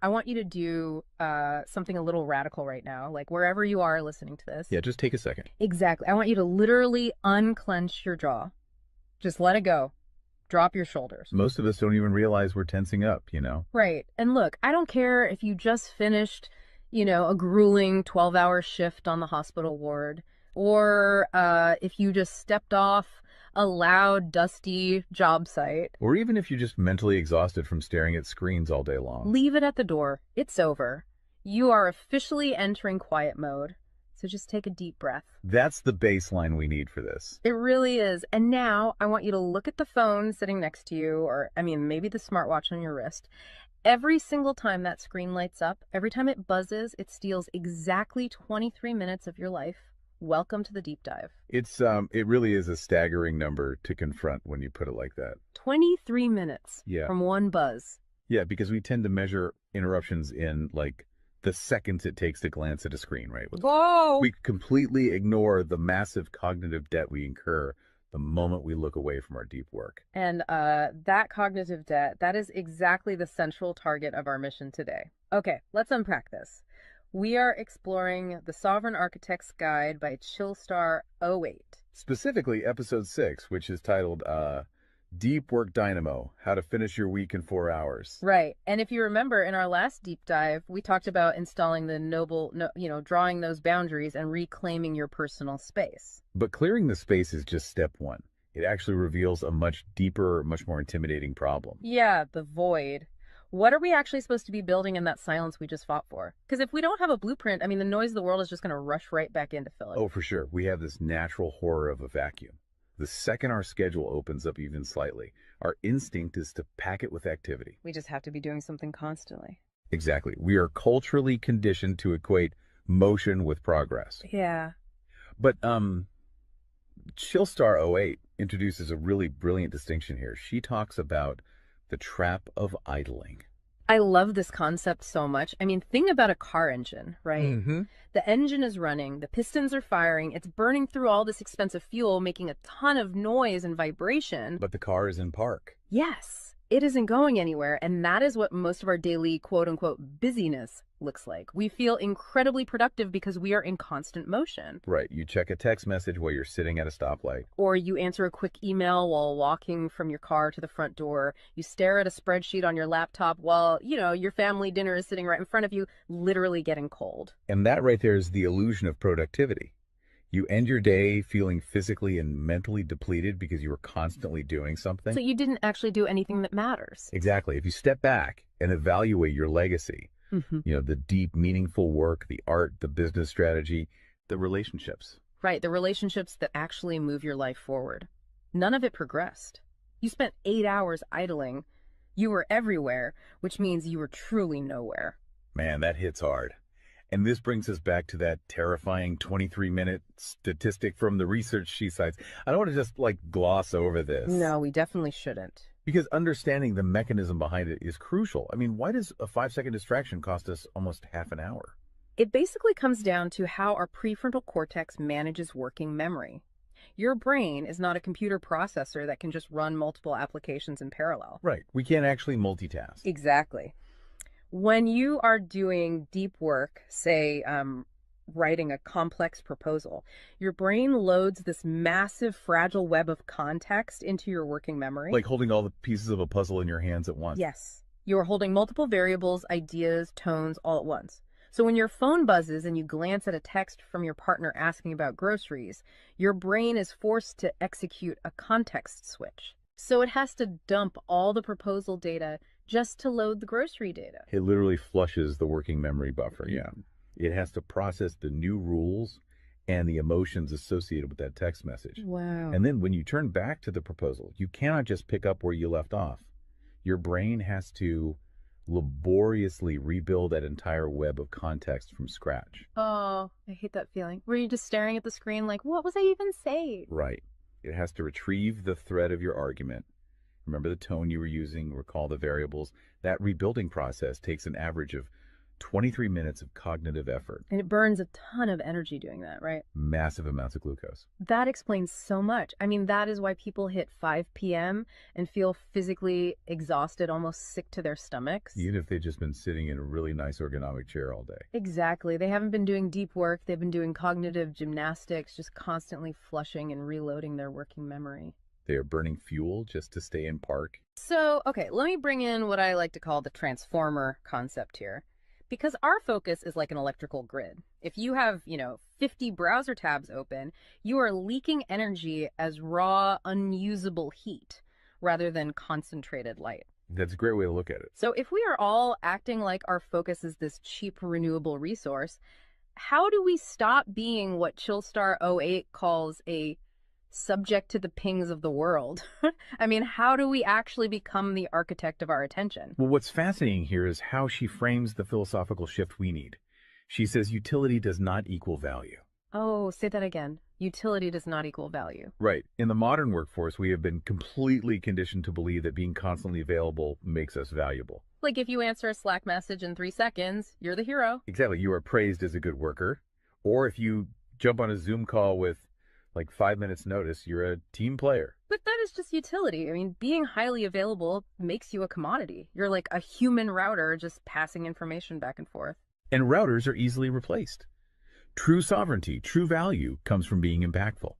I want you to do something a little radical right now, like wherever you are listening to this. Yeah, just take a second. Exactly. I want you to literally unclench your jaw. Just let it go. Drop your shoulders. Most of us don't even realize we're tensing up, Right. And look, I don't care if you just finished, a grueling 12-hour shift on the hospital ward, or if you just stepped off a loud, dusty job site. Or even if you're just mentally exhausted from staring at screens all day long. Leave it at the door. It's over. You are officially entering quiet mode. So just take a deep breath. That's the baseline we need for this. It really is. And now I want you to look at the phone sitting next to you, or maybe the smartwatch on your wrist. Every single time that screen lights up, every time it buzzes, it steals exactly 23 minutes of your life. Welcome to the deep dive. It really is a staggering number to confront when you put it like that. 23 minutes from one buzz. Yeah, because we tend to measure interruptions in like the seconds it takes to glance at a screen, right? Whoa! We completely ignore the massive cognitive debt we incur the moment we look away from our deep work. And that cognitive debt, that is exactly the central target of our mission today. Okay, let's unpack this. We are exploring The Sovereign Architect's Guide by Chillstar 08. Specifically, episode 6, which is titled Deep Work Dynamo, How to Finish Your Week in 4 Hours. Right. And if you remember, in our last deep dive, we talked about installing drawing those boundaries and reclaiming your personal space. But clearing the space is just step one. It actually reveals a much deeper, much more intimidating problem. Yeah, the void. What are we actually supposed to be building in that silence we just fought for? Because if we don't have a blueprint, the noise of the world is just going to rush right back in to fill it. Oh, for sure. We have this natural horror of a vacuum. The second our schedule opens up even slightly, our instinct is to pack it with activity. We just have to be doing something constantly. Exactly. We are culturally conditioned to equate motion with progress. Yeah. But Chillstar 08 introduces a really brilliant distinction here. She talks about the trap of idling. I love this concept so much. Think about a car engine, right? Mm-hmm. The engine is running, the pistons are firing, it's burning through all this expensive fuel, making a ton of noise and vibration. But the car is in park. Yes, it isn't going anywhere, and that is what most of our daily quote-unquote busyness looks like. We feel incredibly productive because we are in constant motion. Right. You check a text message while you're sitting at a stoplight. Or you answer a quick email while walking from your car to the front door. You stare at a spreadsheet on your laptop while, your family dinner is sitting right in front of you, literally getting cold. And that right there is the illusion of productivity. You end your day feeling physically and mentally depleted because you were constantly doing something. So you didn't actually do anything that matters. Exactly. If you step back and evaluate your legacy, the deep, meaningful work, the art, the business strategy, the relationships. Right, the relationships that actually move your life forward. None of it progressed. You spent 8 hours idling. You were everywhere, which means you were truly nowhere. Man, that hits hard. And this brings us back to that terrifying 23-minute statistic from the research she cites. I don't want to just gloss over this. No, we definitely shouldn't. Because understanding the mechanism behind it is crucial. Why does a 5-second distraction cost us almost half an hour? It basically comes down to how our prefrontal cortex manages working memory. Your brain is not a computer processor that can just run multiple applications in parallel. Right. We can't actually multitask. Exactly. When you are doing deep work, say writing a complex proposal, your brain loads this massive fragile web of context into your working memory. Like holding all the pieces of a puzzle in your hands at once. Yes. You are holding multiple variables, ideas, tones all at once. So when your phone buzzes and you glance at a text from your partner asking about groceries, your brain is forced to execute a context switch. So it has to dump all the proposal data just to load the grocery data. It literally flushes the working memory buffer, yeah. It has to process the new rules and the emotions associated with that text message. Wow. And then when you turn back to the proposal, you cannot just pick up where you left off. Your brain has to laboriously rebuild that entire web of context from scratch. Oh, I hate that feeling. Were you just staring at the screen like, what was I even saying? Right. It has to retrieve the thread of your argument. Remember the tone you were using, recall the variables. That rebuilding process takes an average of 23 minutes of cognitive effort, And it burns a ton of energy doing that, right? massive amounts of glucose. That explains so much. I mean, that is why people hit 5 p.m. and feel physically exhausted, almost sick to their stomachs. Even if they've just been sitting in a really nice ergonomic chair all day. Exactly. They haven't been doing deep work. They've been doing cognitive gymnastics, just constantly flushing and reloading their working memory. They are burning fuel just to stay in park. So, okay, let me bring in what I like to call the transformer concept here. Because our focus is like an electrical grid. If you have, 50 browser tabs open, you are leaking energy as raw, unusable heat rather than concentrated light. That's a great way to look at it. So if we are all acting like our focus is this cheap renewable resource, how do we stop being what Chillstar '08 calls a subject to the pings of the world? I mean, how do we actually become the architect of our attention? Well, what's fascinating here is how she frames the philosophical shift we need. She says utility does not equal value. Oh, say that again. Utility does not equal value. Right. In the modern workforce, we have been completely conditioned to believe that being constantly available makes us valuable. Like if you answer a Slack message in 3 seconds, you're the hero. Exactly. You are praised as a good worker. Or if you jump on a Zoom call with like 5 minutes notice, you're a team player. But that is just utility. I mean, being highly available makes you a commodity. You're like a human router just passing information back and forth. And routers are easily replaced. True sovereignty, true value comes from being impactful.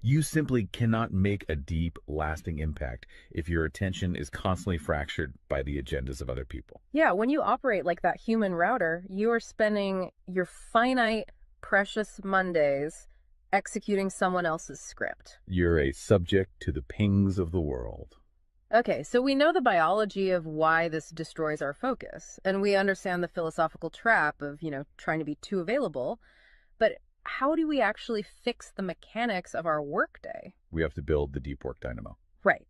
You simply cannot make a deep, lasting impact if your attention is constantly fractured by the agendas of other people. Yeah, when you operate like that human router, you are spending your finite, precious Mondays executing someone else's script. You're a subject to the pings of the world. Okay, so we know the biology of why this destroys our focus, and we understand the philosophical trap of, trying to be too available, but how do we actually fix the mechanics of our workday? We have to build the deep work dynamo. Right.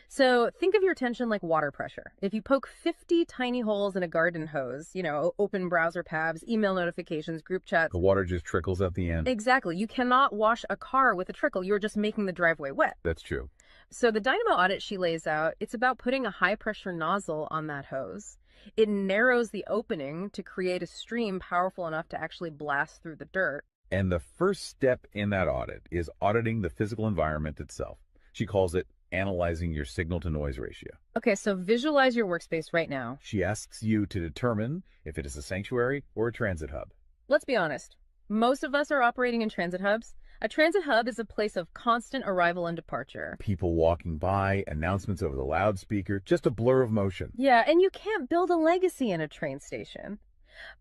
So think of your attention like water pressure. If you poke 50 tiny holes in a garden hose, open browser tabs, email notifications, group chats. The water just trickles at the end. Exactly. You cannot wash a car with a trickle. You're just making the driveway wet. That's true. So the Dynamo Audit she lays out, it's about putting a high pressure nozzle on that hose. It narrows the opening to create a stream powerful enough to actually blast through the dirt. And the first step in that audit is auditing the physical environment itself. She calls it analyzing your signal-to-noise ratio. Okay, so visualize your workspace right now. She asks you to determine if it is a sanctuary or a transit hub. Let's be honest. Most of us are operating in transit hubs. A transit hub is a place of constant arrival and departure. People walking by, announcements over the loudspeaker, just a blur of motion. Yeah, and you can't build a legacy in a train station.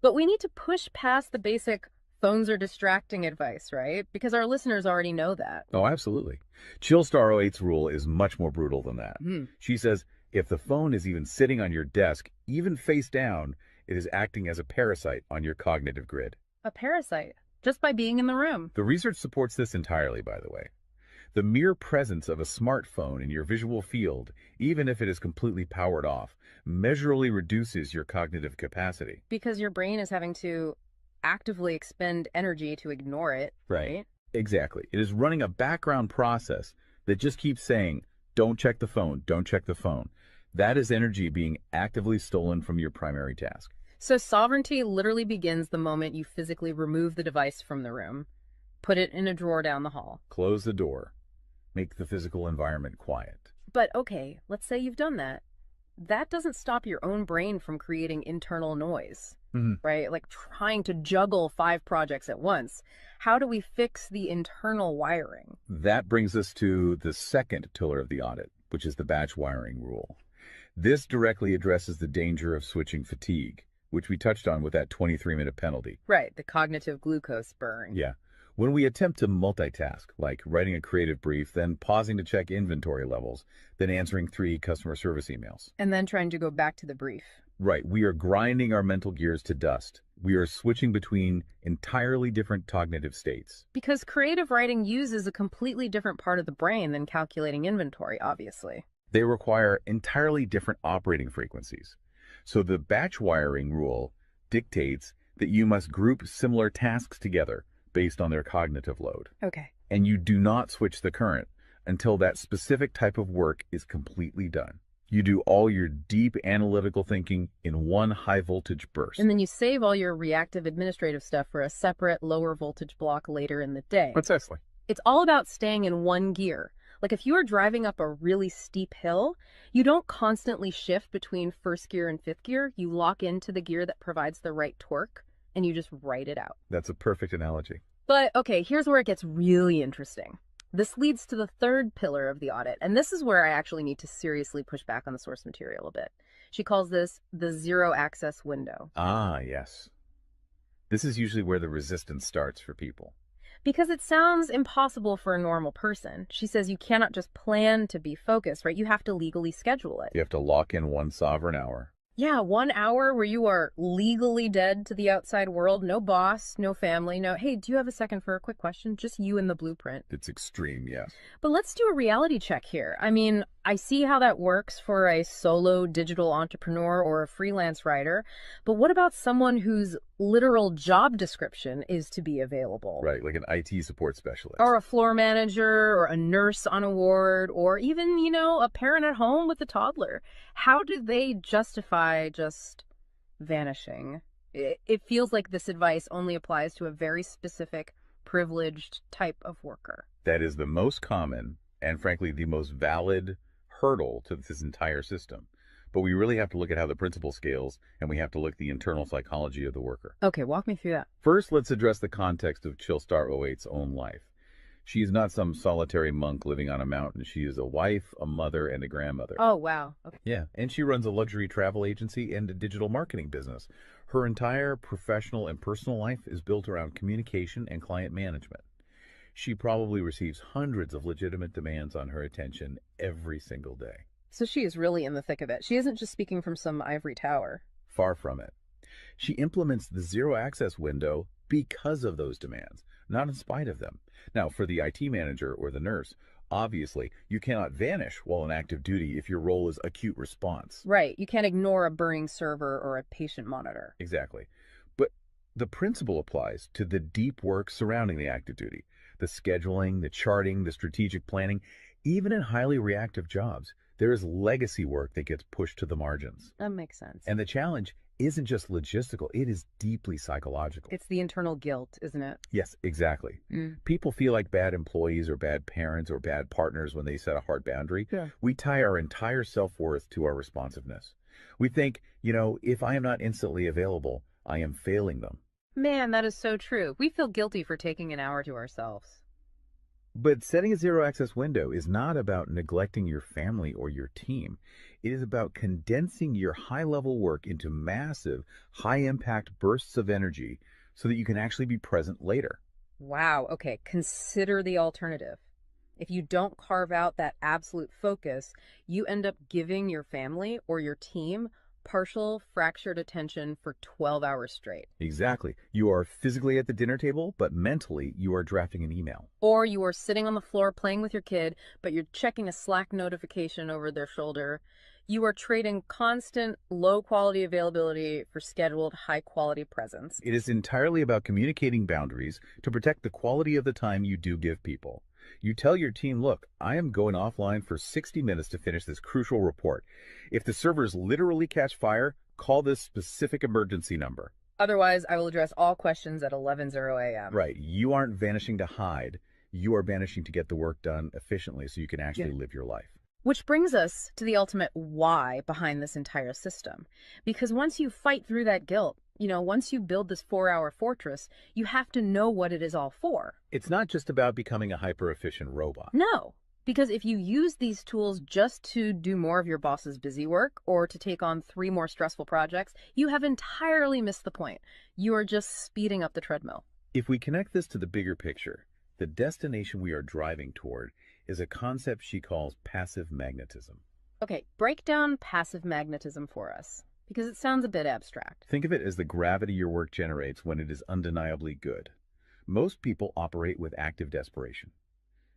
But we need to push past the basic phones are distracting advice, right? Because our listeners already know that. Oh, absolutely. Chillstar '08's rule is much more brutal than that. She says if the phone is even sitting on your desk, even face down, it is acting as a parasite on your cognitive grid. A parasite, just by being in the room. The research supports this entirely, by the way. The mere presence of a smartphone in your visual field, even if it is completely powered off, measurably reduces your cognitive capacity. Because your brain is having to actively expend energy to ignore it, right? Exactly. It is running a background process that just keeps saying, don't check the phone, don't check the phone. That is energy being actively stolen from your primary task. So sovereignty literally begins the moment you physically remove the device from the room, put it in a drawer down the hall. Close the door. Make the physical environment quiet. But okay, let's say you've done that. That doesn't stop your own brain from creating internal noise, right? Like trying to juggle 5 projects at once. How do we fix the internal wiring? That brings us to the second pillar of the audit, which is the batch wiring rule. This directly addresses the danger of switching fatigue, which we touched on with that 23-minute penalty. Right, the cognitive glucose burn. Yeah. When we attempt to multitask, like writing a creative brief, then pausing to check inventory levels, then answering 3 customer service emails. And then trying to go back to the brief. Right. We are grinding our mental gears to dust. We are switching between entirely different cognitive states. Because creative writing uses a completely different part of the brain than calculating inventory, obviously. They require entirely different operating frequencies. So the batch wiring rule dictates that you must group similar tasks together based on their cognitive load. Okay. And you do not switch the current until that specific type of work is completely done. You do all your deep analytical thinking in one high voltage burst. And then you save all your reactive administrative stuff for a separate lower voltage block later in the day. Precisely. It's all about staying in one gear. Like if you are driving up a really steep hill, you don't constantly shift between first gear and fifth gear. You lock into the gear that provides the right torque and you just ride it out. That's a perfect analogy. But okay, here's where it gets really interesting. This leads to the third pillar of the audit, and this is where I actually need to seriously push back on the source material a bit. She calls this the zero access window. Ah, yes. This is usually where the resistance starts for people. Because it sounds impossible for a normal person. She says you cannot just plan to be focused, right? You have to legally schedule it. You have to lock in one sovereign hour. Yeah, 1 hour where you are legally dead to the outside world. No boss, no family, no, hey, do you have a second for a quick question? Just you and the blueprint. It's extreme, yes. But let's do a reality check here. I mean, I see how that works for a solo digital entrepreneur or a freelance writer, but what about someone whose literal job description is to be available? Right, like an IT support specialist. Or a floor manager, or a nurse on a ward, or even, a parent at home with a toddler. How do they justify just vanishing? It feels like this advice only applies to a very specific, privileged type of worker. That is the most common and, frankly, the most valid hurdle to this entire system. But we really have to look at how the principle scales, and we have to look at the internal psychology of the worker. Okay, walk me through that. First, let's address the context of Chillstar '08's own life. She is not some solitary monk living on a mountain. She is a wife, a mother, and a grandmother. Oh, wow. Okay. Yeah, and she runs a luxury travel agency and a digital marketing business. Her entire professional and personal life is built around communication and client management. She probably receives hundreds of legitimate demands on her attention every single day. So she is really in the thick of it. She isn't just speaking from some ivory tower. Far from it. She implements the zero access window because of those demands, not in spite of them. Now, for the IT manager or the nurse, obviously, you cannot vanish while on active duty if your role is acute response. Right. You can't ignore a burning server or a patient monitor. Exactly. But the principle applies to the deep work surrounding the active duty, the scheduling, the charting, the strategic planning. Even in highly reactive jobs, there is legacy work that gets pushed to the margins. That makes sense. And the challenge isn't just logistical, it is deeply psychological. It's the internal guilt, isn't it? Yes, exactly. People feel like bad employees or bad parents or bad partners when they set a hard boundary. Yeah. We tie our entire self-worth to our responsiveness. We think, if I am not instantly available, I am failing them. Man, that is so true. We feel guilty for taking an hour to ourselves. But setting a zero access window is not about neglecting your family or your team. It is about condensing your high level work into massive, high impact bursts of energy so that you can actually be present later. Wow. Okay. Consider the alternative. If you don't carve out that absolute focus, you end up giving your family or your team partial fractured attention for 12 hours straight. Exactly. You are physically at the dinner table, but mentally you are drafting an email. Or you are sitting on the floor playing with your kid, but you're checking a Slack notification over their shoulder. You are trading constant low quality availability for scheduled high quality presence. It is entirely about communicating boundaries to protect the quality of the time you do give people. You tell your team, look, I am going offline for 60 minutes to finish this crucial report. If the servers literally catch fire, call this specific emergency number. Otherwise, I will address all questions at 11:00 a.m. Right. You aren't vanishing to hide. You are vanishing to get the work done efficiently so you can actually live your life. Which brings us to the ultimate why behind this entire system. Because once you fight through that guilt, once you build this 4-hour fortress, you have to know what it is all for. It's not just about becoming a hyper-efficient robot. No, because if you use these tools just to do more of your boss's busy work or to take on 3 more stressful projects, you have entirely missed the point. You are just speeding up the treadmill. If we connect this to the bigger picture, the destination we are driving toward is a concept she calls passive magnetism. Okay, break down passive magnetism for us, because it sounds a bit abstract. Think of it as the gravity your work generates when it is undeniably good. Most people operate with active desperation.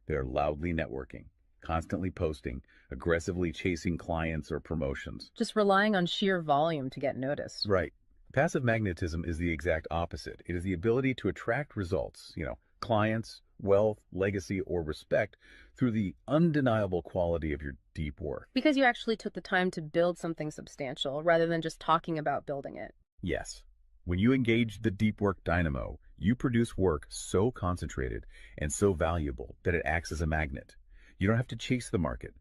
They're loudly networking, constantly posting, aggressively chasing clients or promotions. Just relying on sheer volume to get noticed. Right. Passive magnetism is the exact opposite. It is the ability to attract results, clients, wealth, legacy, or respect through the undeniable quality of your deep work. Because you actually took the time to build something substantial rather than just talking about building it. Yes, when you engage the deep work dynamo, you produce work so concentrated and so valuable that it acts as a magnet. You don't have to chase the market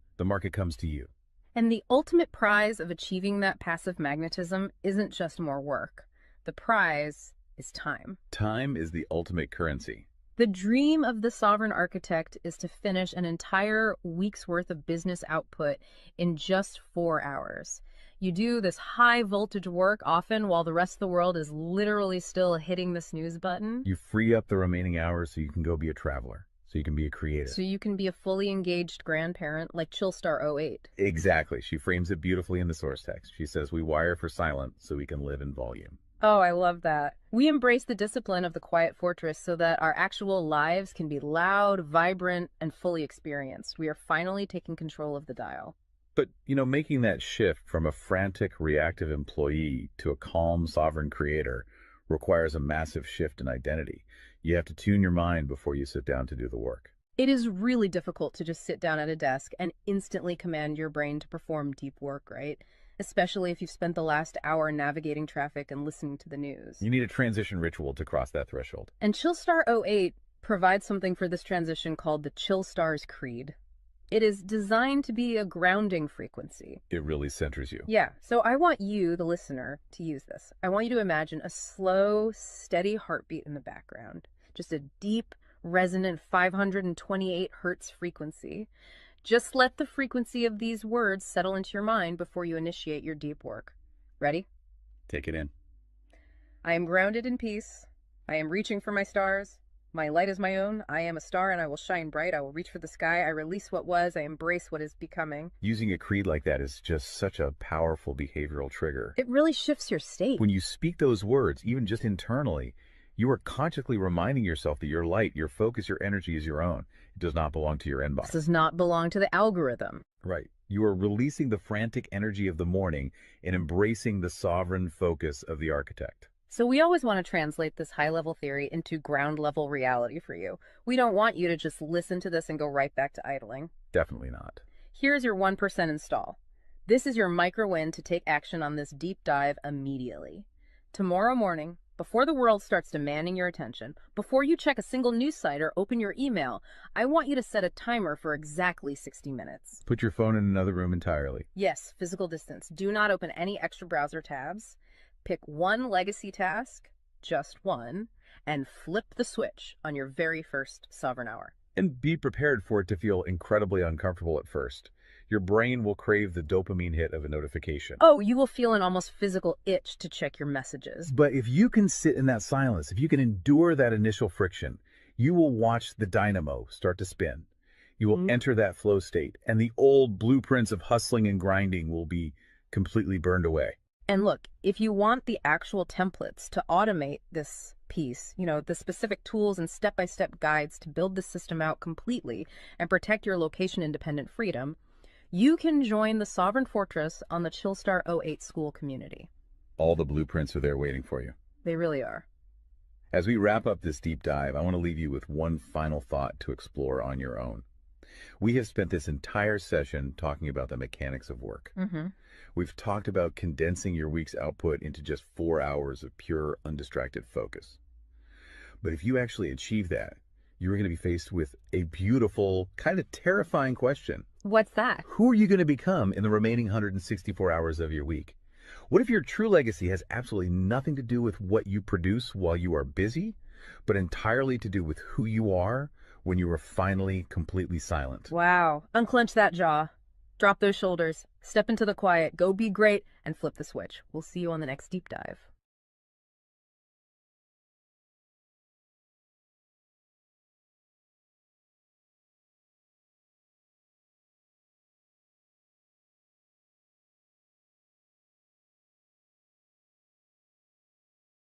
comes to you. And the ultimate prize of achieving that passive magnetism isn't just more work. The prize is time. Time is the ultimate currency. The dream of the sovereign architect is to finish an entire week's worth of business output in just 4 hours. You do this high voltage work often while the rest of the world is literally still hitting the snooze button. You free up the remaining hours so you can go be a traveler, so you can be a creator. So you can be a fully engaged grandparent like Chillstar '08. Exactly. She frames it beautifully in the source text. She says, we wire for silent so we can live in volume. Oh, I love that. We embrace the discipline of the quiet fortress so that our actual lives can be loud, vibrant, and fully experienced. We are finally taking control of the dial. But, making that shift from a frantic, reactive employee to a calm, sovereign creator requires a massive shift in identity. You have to tune your mind before you sit down to do the work. It is really difficult to just sit down at a desk and instantly command your brain to perform deep work, right? Especially if you've spent the last hour navigating traffic and listening to the news. You need a transition ritual to cross that threshold. And Chillstar '08 provides something for this transition called the Chillstar's Creed. It is designed to be a grounding frequency. It really centers you. Yeah, so I want you, the listener, to use this. I want you to imagine a slow, steady heartbeat in the background. Just a deep, resonant 528 hertz frequency. Just let the frequency of these words settle into your mind before you initiate your deep work. Ready? Take it in. I am grounded in peace. I am reaching for my stars. My light is my own. I am a star and I will shine bright. I will reach for the sky. I release what was. I embrace what is becoming. Using a creed like that is just such a powerful behavioral trigger. It really shifts your state. When you speak those words, even just internally, you are consciously reminding yourself that your light, your focus, your energy is your own. It does not belong to your inbox. This does not belong to the algorithm. Right. You are releasing the frantic energy of the morning and embracing the sovereign focus of the architect. So we always want to translate this high-level theory into ground-level reality for you. We don't want you to just listen to this and go right back to idling. Definitely not. Here's your 1% install. This is your micro-win to take action on this deep dive immediately. Tomorrow morning, before the world starts demanding your attention, before you check a single news site or open your email, I want you to set a timer for exactly 60 minutes. Put your phone in another room entirely. Yes, physical distance. Do not open any extra browser tabs. Pick one legacy task, just one, and flip the switch on your very first sovereign hour. And be prepared for it to feel incredibly uncomfortable at first. Your brain will crave the dopamine hit of a notification. Oh, you will feel an almost physical itch to check your messages. But if you can sit in that silence, if you can endure that initial friction, you will watch the dynamo start to spin. You will enter that flow state, and the old blueprints of hustling and grinding will be completely burned away. And look, if you want the actual templates to automate this piece, the specific tools and step-by-step guides to build the system out completely and protect your location-independent freedom, you can join the Sovereign Fortress on the Chillstar '08 school community. All the blueprints are there waiting for you. They really are. As we wrap up this deep dive, I want to leave you with one final thought to explore on your own. We have spent this entire session talking about the mechanics of work. We've talked about condensing your week's output into just 4 hours of pure, undistracted focus. But if you actually achieve that, you're going to be faced with a beautiful, kind of terrifying question. What's that? Who are you going to become in the remaining 164 hours of your week? What if your true legacy has absolutely nothing to do with what you produce while you are busy, but entirely to do with who you are when you are finally completely silent? Wow. Unclench that jaw. Drop those shoulders. Step into the quiet. Go be great and flip the switch. We'll see you on the next deep dive.